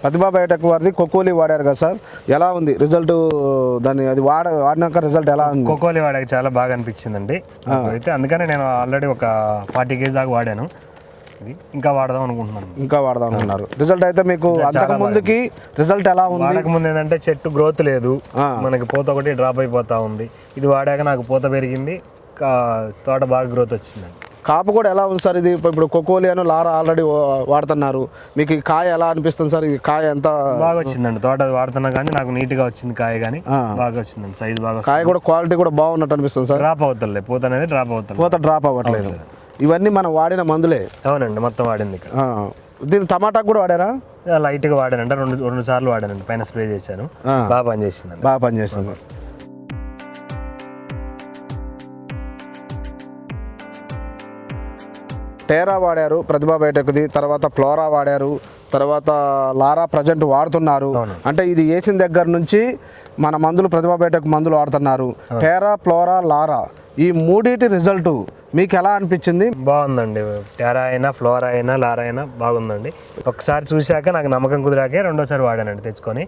ప్రతిభా Biotech వారిది కొకోలి వాడారు కదా సార్, ఎలా ఉంది రిజల్ట్? దాన్ని అది వాడినాక రిజల్ట్ ఎలా ఉంది? కోకోలి వాడాక చాలా బాగా అనిపించిందండి అయితే, అందుకనే నేను ఆల్రెడీ ఒక 40 kg దాకా వాడాను. ఇది ఇంకా వాడదాం అనుకుంటున్నాను. ఇంకా వాడదాం అనుకున్నారు. రిజల్ట్ అయితే మీకు అంతకు ముందుకి రిజల్ట్ ఎలా ఉంది? వాడక ముందు ఏంటంటే చెట్టు గ్రోత్ లేదు, మనకి పూత ఒకటి డ్రాప్ అయిపోతా ఉంది. ఇది వాడాక నాకు పూత పెరిగింది, తోట బాగా గ్రోత్ వచ్చిందండి. కాపు కూడా ఎలా ఉంది సార్? ఇది ఇప్పుడు కొకోలి అని లారా ఆల్రెడీ వాడుతున్నారు, మీకు ఈ కాయ ఎలా అనిపిస్తుంది సార్? ఈ కాయ ఎంత బాగా వచ్చిందండి, తోట వాడుతున్నా కానీ నాకు నీట్గా వచ్చింది కాయ, కానీ బాగా వచ్చిందండి, సైజ్ బాగా. కాయ కూడా క్వాలిటీ కూడా బాగున్నట్టు అనిపిస్తుంది సార్. డ్రాప్ అవుతుంది, పూత అనేది డ్రాప్ అవుతుంది, పూత డ్రాప్ అవ్వట్లేదు. ఇవన్నీ మనం వాడిన మందులే? అవునండి, మొత్తం వాడింది. దీని టమాటాకు కూడా వాడారా? లైట్గా వాడానంటే రెండు సార్లు వాడానండి, పైన స్ప్రే చేశాను, బాగా పనిచేసిందండి. బాగా పనిచేస్తుంది. టేరా వాడారు ప్రతిభా బయోటెక్ది, తర్వాత ఫ్లోరా వాడారు, తర్వాత లారా ప్రజెంట్ వాడుతున్నారు. అంటే ఇది వేసిన దగ్గర నుంచి మన మందులు ప్రతిభా బయోటెక్ మందులు వాడుతున్నారు. టేరా, ఫ్లోరా, లారా ఈ మూడింటి రిజల్ట్ మీకు ఎలా అనిపించింది? బాగుందండి, టెరా అయినా ఫ్లోరా అయినా లారా అయినా బాగుందండి. ఒకసారి చూశాక నాకు నమ్మకం కుదిరాకే రెండోసారి వాడానండి తెచ్చుకొని.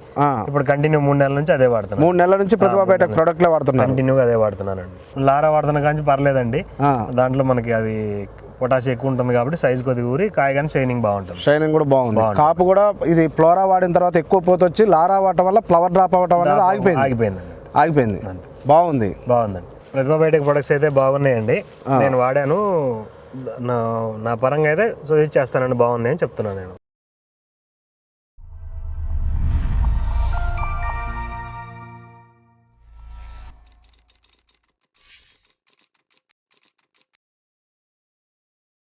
ఇప్పుడు కంటిన్యూ 3 నెలల నుంచి అదే వాడుతున్నాను. 3 నెలల నుంచి ప్రతిభా బయోటెక్ ప్రొడక్ట్లే వాడుతున్నాను, కంటిన్యూగా అదే వాడుతున్నానండి. లారా వాడుతున్నా కానీ పర్లేదండి, దాంట్లో మనకి అది పొటాష్ ఎక్కువ ఉంటుంది కాబట్టి సైజ్ కొద్దిగా ఊరి కాయ కానీ షైనింగ్ బాగుంటుంది. షైనింగ్ కూడా బాగుంది, కాపు కూడా. ఇది ఫ్లోరా వాడిన తర్వాత ఎక్కువ పోత వచ్చి లారా వాడటం వల్ల ఫ్లవర్ డ్రాప్ అవ్వటం అనేది ఆగిపోయింది. బాగుందండి. ప్రతిభా బయోటెక్ ప్రొడక్ట్స్ అయితే బాగున్నాయండి, నేను వాడాను. నా పరంగా అయితే సజెస్ట్ చేస్తానండి, బాగున్నాయని చెప్తున్నాను నేను.